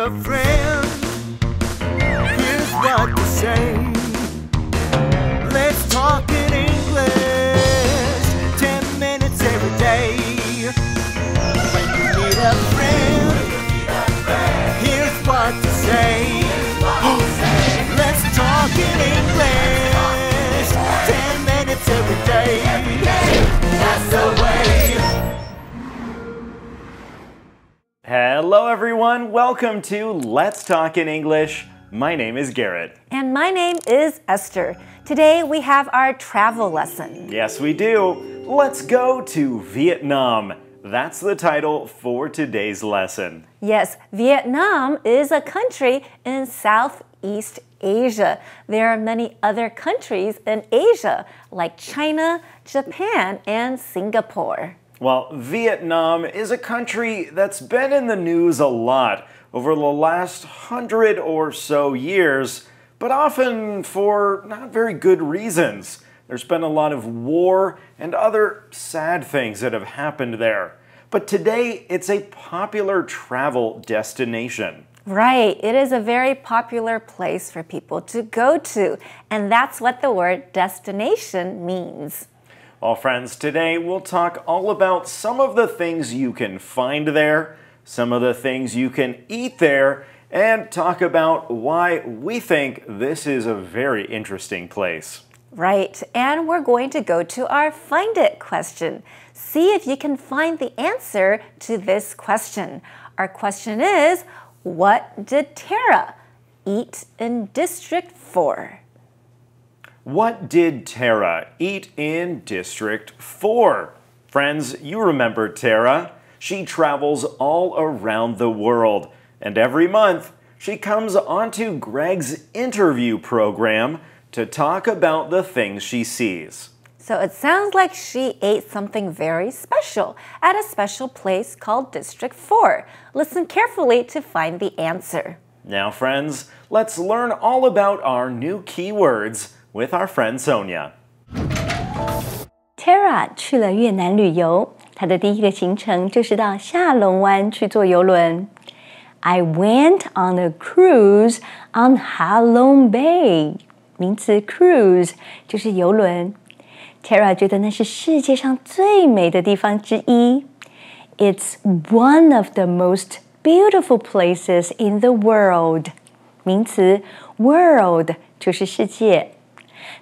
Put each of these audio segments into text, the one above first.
a friend, here's what to say. Let's talk in English, 10 minutes every day. When you need a friend, here's what to say. Let's talk in English, 10 minutes every day. That's the way. Hello everyone, welcome to Let's Talk in English. My name is Garrett. And my name is Esther. Today we have our travel lesson. Yes, we do. Let's go to Vietnam. That's the title for today's lesson. Yes, Vietnam is a country in Southeast Asia. There are many other countries in Asia, like China, Japan, and Singapore. Well, Vietnam is a country that's been in the news a lot over the last 100 or so years, but often for not very good reasons. There's been a lot of war and other sad things that have happened there. But today, it's a popular travel destination. Right, it is a very popular place for people to go to, and that's what the word destination means. Well, friends, today we'll talk all about some of the things you can find there, some of the things you can eat there, and talk about why we think this is a very interesting place. Right, and we're going to go to our Find It question. See if you can find the answer to this question. Our question is, what did Tara eat in District 4? What did Tara eat in District 4? Friends, you remember Tara. She travels all around the world, and every month she comes onto Greg's interview program to talk about the things she sees. So it sounds like she ate something very special at a special place called District 4. Listen carefully to find the answer. Now, friends, let's learn all about our new keywords with our friend Sonia. Tara 去了越南旅游，她的第一个行程就是到下龙湾去坐邮轮。I went on a cruise on Ha Long Bay. 名词 cruise 就是邮轮。Tara 觉得那是世界上最美的地方之一。It's one of the most beautiful places in the world. 名词 world 就是世界。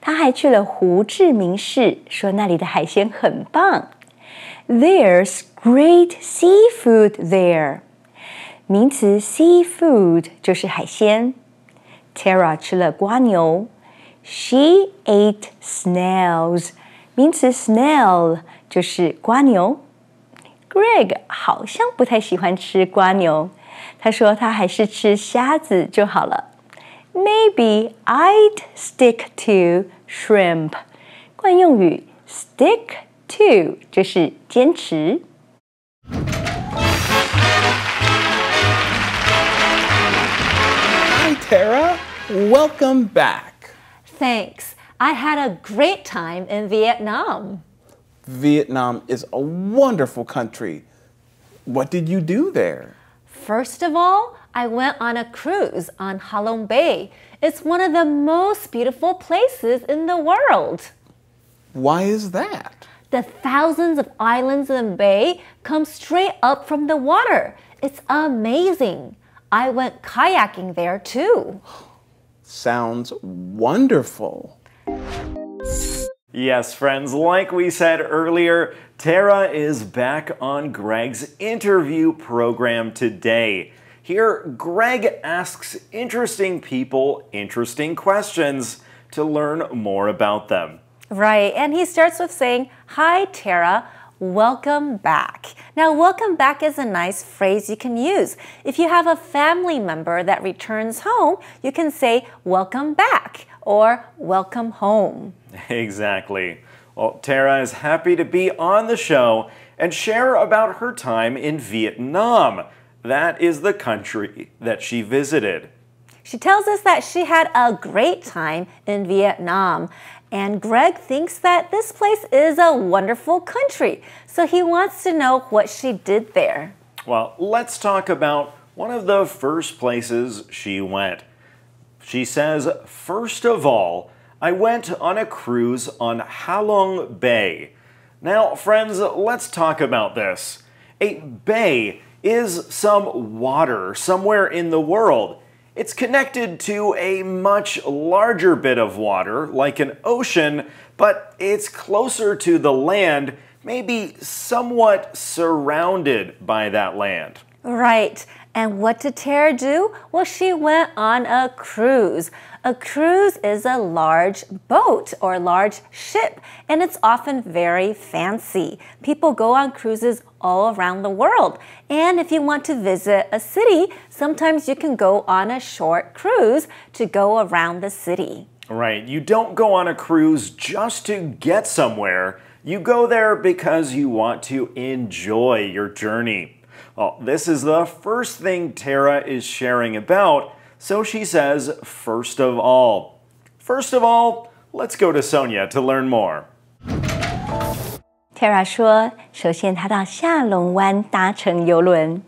他还去了胡志明市，说那里的海鲜很棒。There's great seafood there. 名词 seafood 就是海鲜。Tara 吃了蝸牛。She ate snails. 名词 snail 就是蝸牛。Greg 好像不太喜欢吃蝸牛，他说他还是吃虾子就好了。Maybe I'd stick to shrimp. 惯用语 stick to 就是坚持。Hi, Tara. Welcome back. Thanks. I had a great time in Vietnam. Vietnam is a wonderful country. What did you do there? First of all, I went on a cruise on Ha Long Bay. It's one of the most beautiful places in the world. Why is that? The thousands of islands in the bay come straight up from the water. It's amazing. I went kayaking there too. Sounds wonderful. Yes, friends, like we said earlier, Tara is back on Greg's interview program today. Here, Greg asks interesting people interesting questions to learn more about them. Right, and he starts with saying, "Hi, Tara. Welcome back." Now, welcome back is a nice phrase you can use. If you have a family member that returns home, you can say, "Welcome back," or "Welcome home." Exactly. Well, Tara is happy to be on the show and share about her time in Vietnam. That is the country that she visited. She tells us that she had a great time in Vietnam. And Greg thinks that this place is a wonderful country. So he wants to know what she did there. Well, let's talk about one of the first places she went. She says, first of all, I went on a cruise on Halong Bay. Now, friends, let's talk about this. A bay is some water somewhere in the world. It's connected to a much larger bit of water, like an ocean, but it's closer to the land, maybe somewhat surrounded by that land. Right. And what did Tara do? Well, she went on a cruise. A cruise is a large boat or large ship, and it's often very fancy. People go on cruises all around the world. And if you want to visit a city, sometimes you can go on a short cruise to go around the city. Right. You don't go on a cruise just to get somewhere. You go there because you want to enjoy your journey. Well, this is the first thing Tara is sharing about, so she says, first of all. First of all, let's go to Sonia to learn more. Tara 说，首先她到下龙湾搭乘邮轮。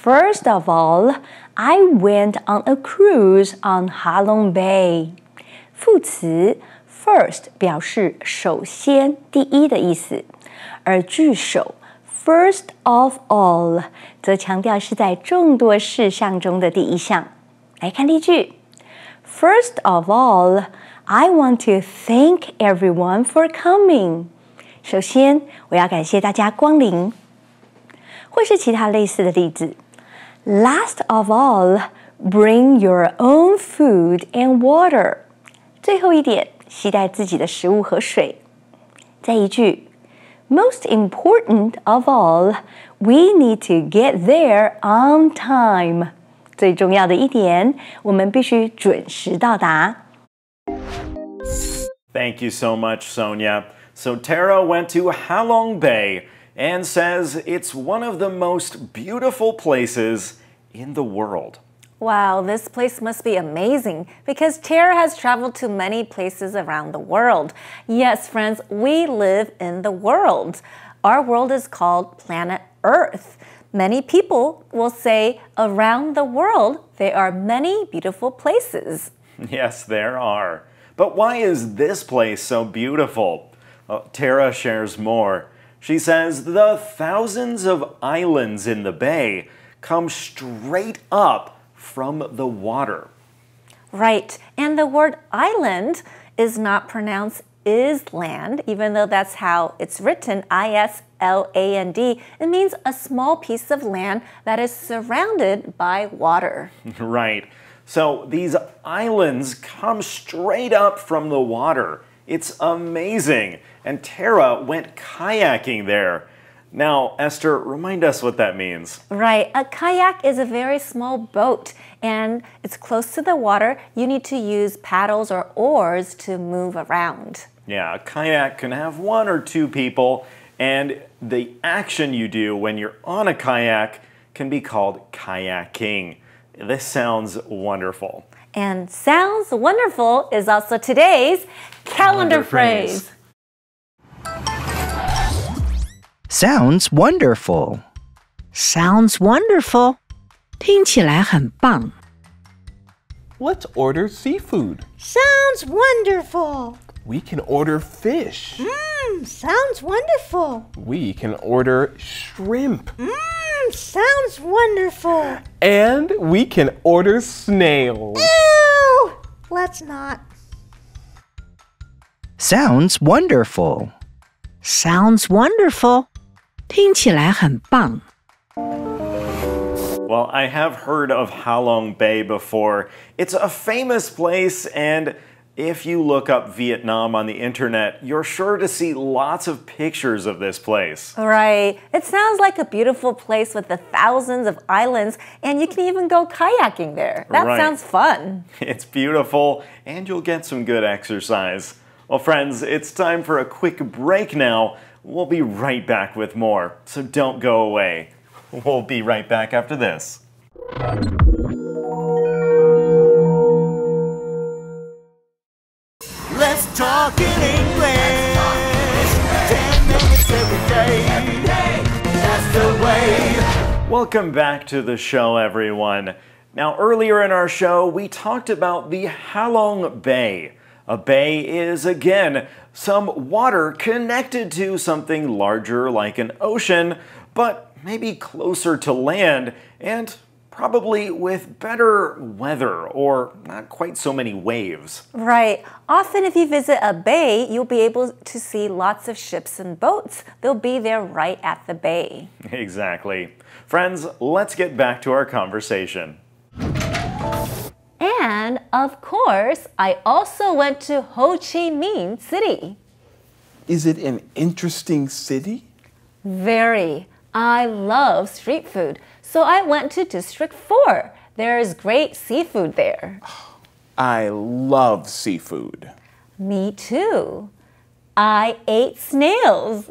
First of all, I went on a cruise on Halong Bay. 副词 first 表示首先、第一的意思，而句首First of all 则强调是在众多事项中的第一项。来看例句 First of all, I want to thank everyone for coming. 首先，我要感谢大家光临。或是其他类似的例子 Last of all, bring your own food and water. 最后一点，携带自己的食物和水。再一句Most important of all, we need to get there on time. 最重要的一点，我们必须准时到达。Thank you so much, Sonia. So Tara went to Halong Bay and says it's one of the most beautiful places in the world. Wow, this place must be amazing because Tara has traveled to many places around the world. Yes, friends, we live in the world. Our world is called planet Earth. Many people will say around the world there are many beautiful places. Yes, there are. But why is this place so beautiful? Tara shares more. She says the thousands of islands in the bay come straight up from the water. Right, and the word island is not pronounced island, even though that's how it's written, I-S-L-A-N-D. It means a small piece of land that is surrounded by water. Right, so these islands come straight up from the water. It's amazing, and Tara went kayaking there. Now, Esther, remind us what that means. Right. A kayak is a very small boat, and it's close to the water. You need to use paddles or oars to move around. Yeah, a kayak can have one or two people, and the action you do when you're on a kayak can be called kayaking. This sounds wonderful. And sounds wonderful is also today's calendar phrase. Sounds wonderful. Sounds wonderful. 听起来很棒。 Let's order seafood. Sounds wonderful. We can order fish. Sounds wonderful. We can order shrimp. Sounds wonderful. And we can order snails. Ew! Let's not. Sounds wonderful. Sounds wonderful. 听起来很棒。 Well, I have heard of Halong Bay before. It's a famous place, and if you look up Vietnam on the internet, you're sure to see lots of pictures of this place. Right. It sounds like a beautiful place with the thousands of islands, and you can even go kayaking there. That Right. sounds fun. It's beautiful, and you'll get some good exercise. Well, friends, it's time for a quick break now. We'll be right back with more, so don't go away. We'll be right back after this. Let's talk in English. 10 minutes every day. That's the way. Welcome back to the show, everyone. Now, earlier in our show, we talked about the Halong Bay. A bay is, again, some water connected to something larger like an ocean, but maybe closer to land and probably with better weather or not quite so many waves. Right. Often if you visit a bay, you'll be able to see lots of ships and boats. They'll be there right at the bay. Exactly. Friends, let's get back to our conversation. And, of course, I also went to Ho Chi Minh City. Is it an interesting city? Very. I love street food. So I went to District 4. There's great seafood there. I love seafood. Me too. I ate snails.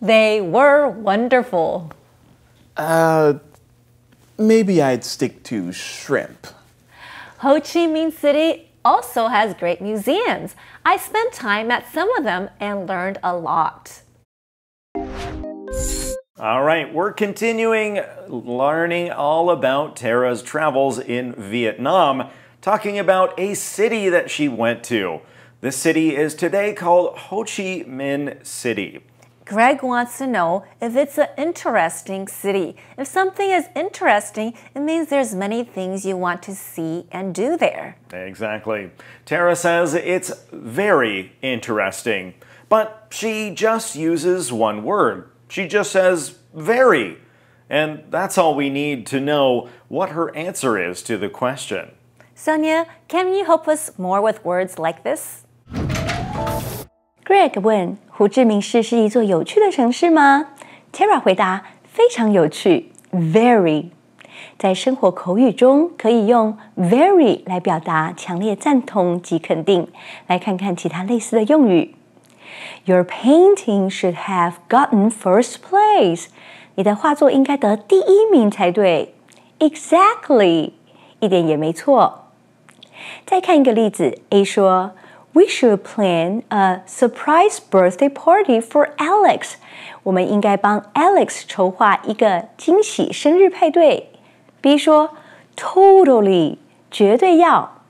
They were wonderful. Maybe I'd stick to shrimp. Ho Chi Minh City also has great museums. I spent time at some of them and learned a lot. All right, we're continuing learning all about Tara's travels in Vietnam, talking about a city that she went to. This city is today called Ho Chi Minh City. Greg wants to know if it's an interesting city. If something is interesting, it means there's many things you want to see and do there. Exactly. Tara says it's very interesting, but she just uses one word. She just says very. And that's all we need to know what her answer is to the question. Sonia, can you help us more with words like this? Greg 问：胡志明市是一座有趣的城市吗 ？Tara 回答：非常有趣 ，very。在生活口语中，可以用 very 来表达强烈赞同及肯定。来看看其他类似的用语。Your painting should have gotten first place。你的画作应该得第一名才对。Exactly， 一点也没错。再看一个例子 ，A 说。We should plan a surprise birthday party for Alex. 我们应该帮 Alex 筹划一个惊喜生日派对。B 说 Totally， 绝对要。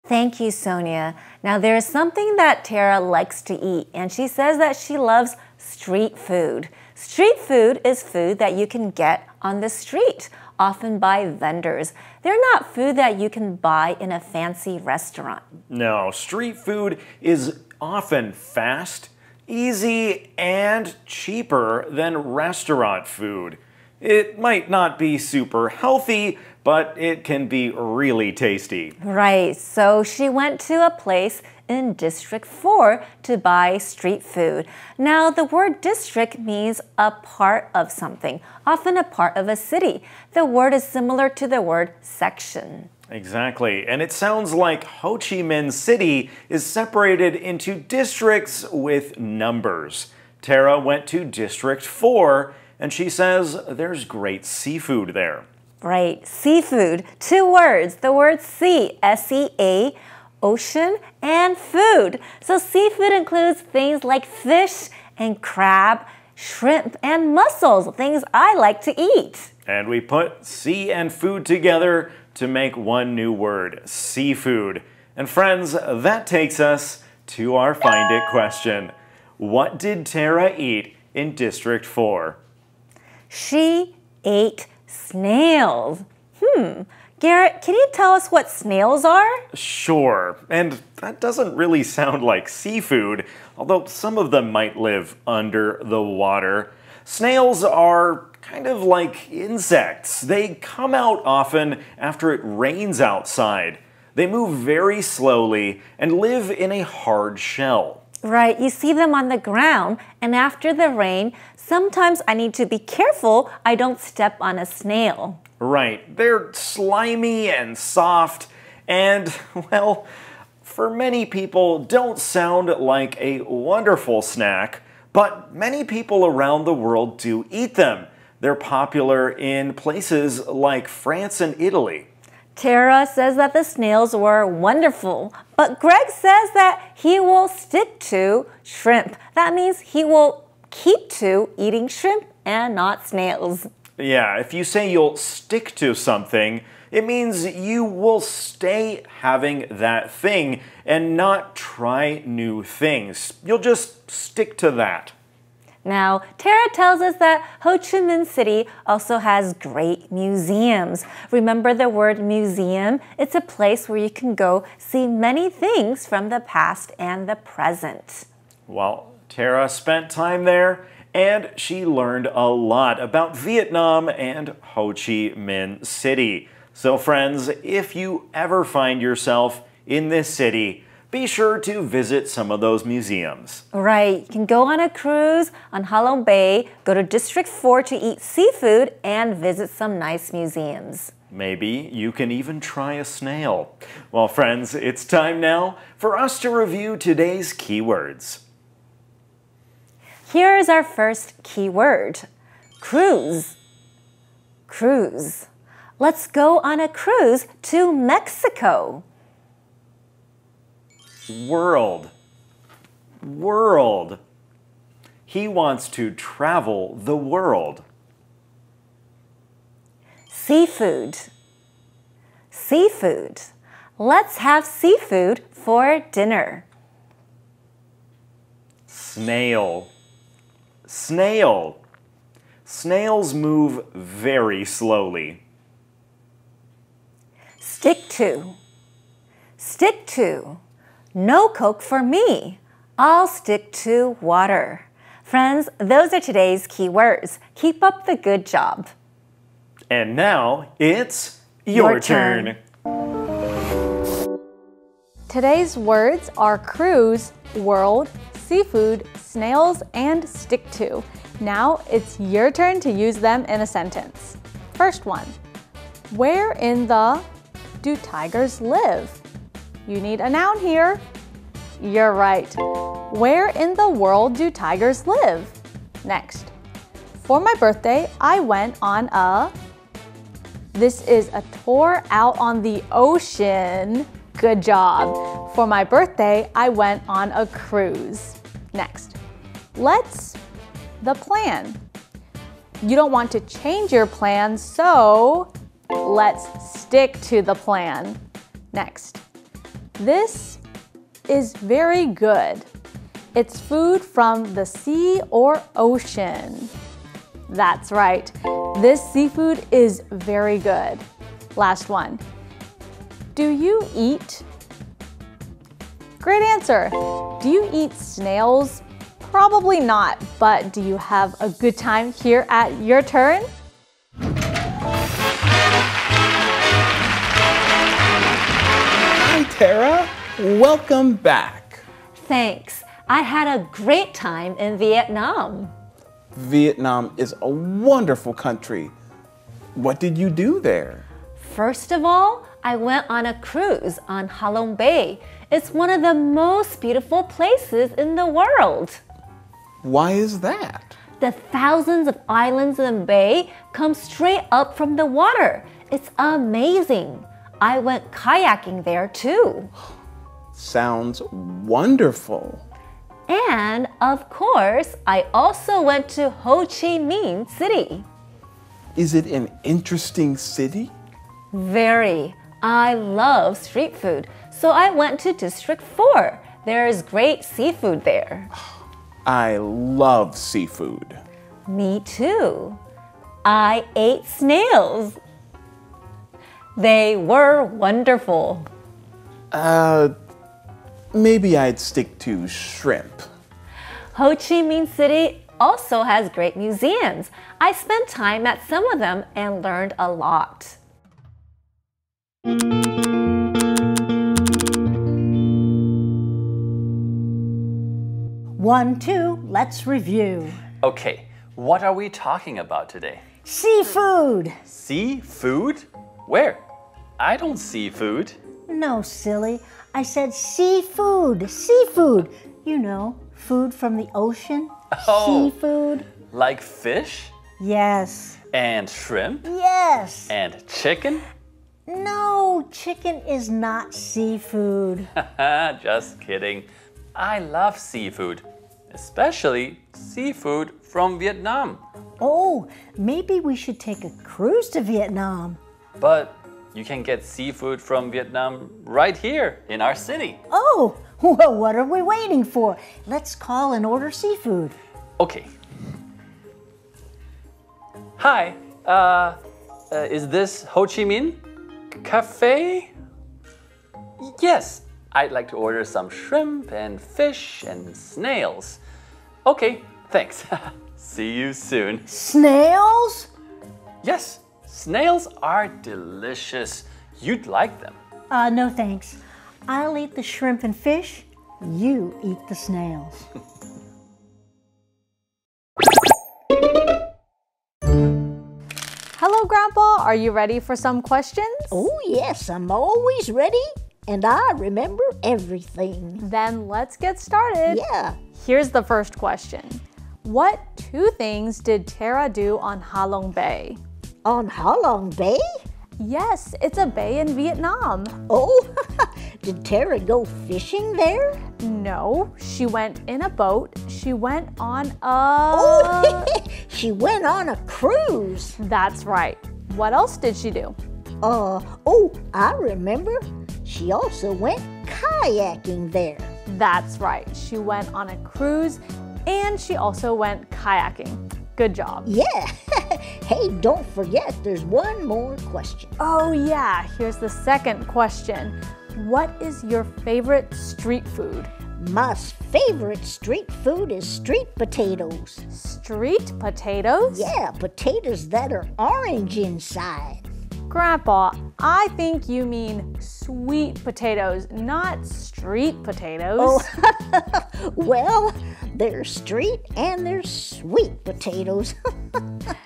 Thank you, Sonia. Now there's something that Tara likes to eat, and she says that she loves street food. Street food is food that you can get on the street, often by vendors. They're not food that you can buy in a fancy restaurant. No, street food is often fast, easy, and cheaper than restaurant food. It might not be super healthy, but it can be really tasty. Right, so she went to a place in District 4 to buy street food. Now, the word district means a part of something, often a part of a city. The word is similar to the word section. Exactly, and it sounds like Ho Chi Minh City is separated into districts with numbers. Tara went to District 4, and she says there's great seafood there. Right, seafood. 2 words. The word sea, S-E-A, ocean, and food. So seafood includes things like fish and crab, shrimp, and mussels, things I like to eat. And we put sea and food together to make one new word, seafood. And friends, that takes us to our Find It question. What did Tara eat in District 4? She ate snails. Garrett, can you tell us what snails are? Sure, and that doesn't really sound like seafood, although some of them might live under the water. Snails are kind of like insects. They come out often after it rains outside. They move very slowly and live in a hard shell. Right, you see them on the ground, and after the rain, sometimes I need to be careful I don't step on a snail. Right, they're slimy and soft, and, well, for many people, don't sound like a wonderful snack, but many people around the world do eat them. They're popular in places like France and Italy. Tara says that the snails were wonderful, but Greg says that he will stick to shrimp. That means he will keep to eating shrimp and not snails. Yeah, if you say you'll stick to something, it means you will stay having that thing and not try new things. You'll just stick to that. Now, Tara tells us that Ho Chi Minh City also has great museums. Remember the word museum? It's a place where you can go see many things from the past and the present. Well, Tara spent time there and she learned a lot about Vietnam and Ho Chi Minh City. So friends, if you ever find yourself in this city, be sure to visit some of those museums. Right. You can go on a cruise on Ha Long Bay, go to District 4 to eat seafood, and visit some nice museums. Maybe you can even try a snail. Well, friends, it's time now for us to review today's keywords. Here is our first keyword. Cruise. Cruise. Let's go on a cruise to Mexico. World. World. He wants to travel the world. Seafood. Seafood. Let's have seafood for dinner. Snail. Snail. Snails move very slowly. Stick to. Stick to. No Coke for me. I'll stick to water. Friends, those are today's keywords. Keep up the good job. And now it's your turn. Today's words are cruise, world, seafood, snails, and stick to. Now it's your turn to use them in a sentence. First one, where in the do tigers live? You need a noun here. You're right. Where in the world do tigers live? Next. For my birthday, I went on a... This is a tour out on the ocean. Good job. For my birthday, I went on a cruise. Next. Let's the plan. You don't want to change your plan, so let's stick to the plan. Next. This is very good. It's food from the sea or ocean. That's right. This seafood is very good. Last one. Do you eat? Great answer. Do you eat snails? Probably not, but do you have a good time here at your turn? Hi, Tara. Welcome back. Thanks. I had a great time in Vietnam. Vietnam is a wonderful country. What did you do there? First of all, I went on a cruise on Ha Long Bay. It's one of the most beautiful places in the world. Why is that? The thousands of islands in the bay come straight up from the water. It's amazing. I went kayaking there too. Sounds wonderful. And of course, I also went to Ho Chi Minh City. Is it an interesting city? Very. I love street food, so I went to District 4. There is great seafood there. I love seafood. Me too. I ate snails. They were wonderful. Maybe I'd stick to shrimp. Ho Chi Minh City also has great museums. I spent time at some of them and learned a lot. 1, 2, let's review. Okay, what are we talking about today? Seafood. Seafood? Where? I don't see food. No, silly. I said seafood. Seafood. You know, food from the ocean. Oh. Seafood. Like fish? Yes. And shrimp? Yes. And chicken? No, chicken is not seafood. Just kidding. I love seafood, especially seafood from Vietnam. Oh, maybe we should take a cruise to Vietnam. But you can get seafood from Vietnam right here in our city. Oh, well, what are we waiting for? Let's call and order seafood. Okay. Hi, is this Ho Chi Minh Cafe? Yes, I'd like to order some shrimp and fish and snails. Okay, thanks. See you soon. Snails? Yes, snails are delicious. You'd like them. No thanks. I'll eat the shrimp and fish. You eat the snails. Hello, Grandpa. Are you ready for some questions? Oh, yes, I'm always ready, and I remember everything. Then let's get started. Yeah. Here's the first question. What 2 things did Tara do on Ha Long Bay? On Ha Long Bay? Yes, it's a bay in Vietnam. Oh, did Tara go fishing there? No, she went in a boat. She went on a... Oh, she went on a cruise. That's right. What else did she do? Oh, I remember. She also went kayaking there. That's right. She went on a cruise and she also went kayaking. Good job. Yeah. Hey, don't forget, there's one more question. Oh yeah, here's the second question. What is your favorite street food? My favorite street food is street potatoes. Street potatoes? Yeah, potatoes that are orange inside. Grandpa, I think you mean sweet potatoes, not street potatoes. Oh, well, there's street and there's sweet potatoes.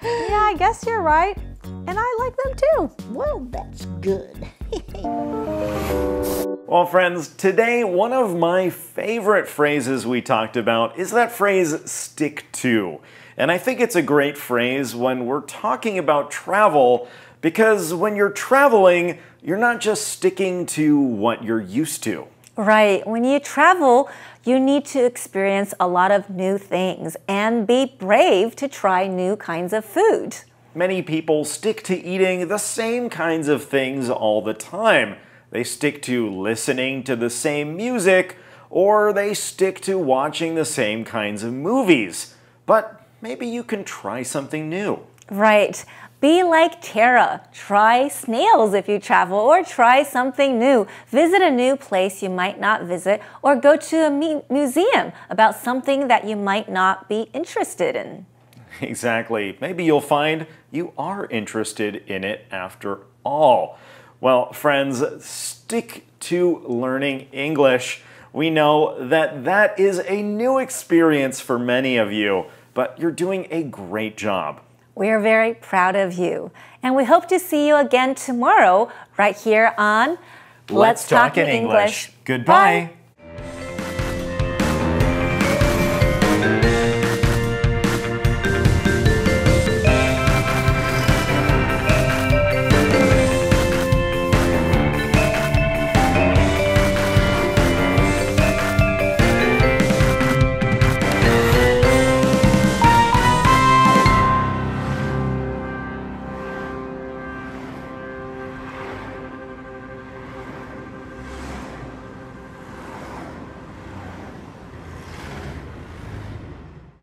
Yeah, I guess you're right. And I like them too. Well, that's good. Well, friends, today one of my favorite phrases we talked about is that phrase, stick to. And I think it's a great phrase when we're talking about travel, because when you're traveling, you're not just sticking to what you're used to. Right. When you travel, you need to experience a lot of new things and be brave to try new kinds of food. Many people stick to eating the same kinds of things all the time. They stick to listening to the same music, or they stick to watching the same kinds of movies. But maybe you can try something new. Right. Be like Tara. Try snails if you travel, or try something new. Visit a new place you might not visit, or go to a museum about something that you might not be interested in. Exactly. Maybe you'll find you are interested in it after all. Well, friends, stick to learning English. We know that that is a new experience for many of you, but you're doing a great job. We are very proud of you. And we hope to see you again tomorrow right here on Let's Talk in English. Goodbye. Bye.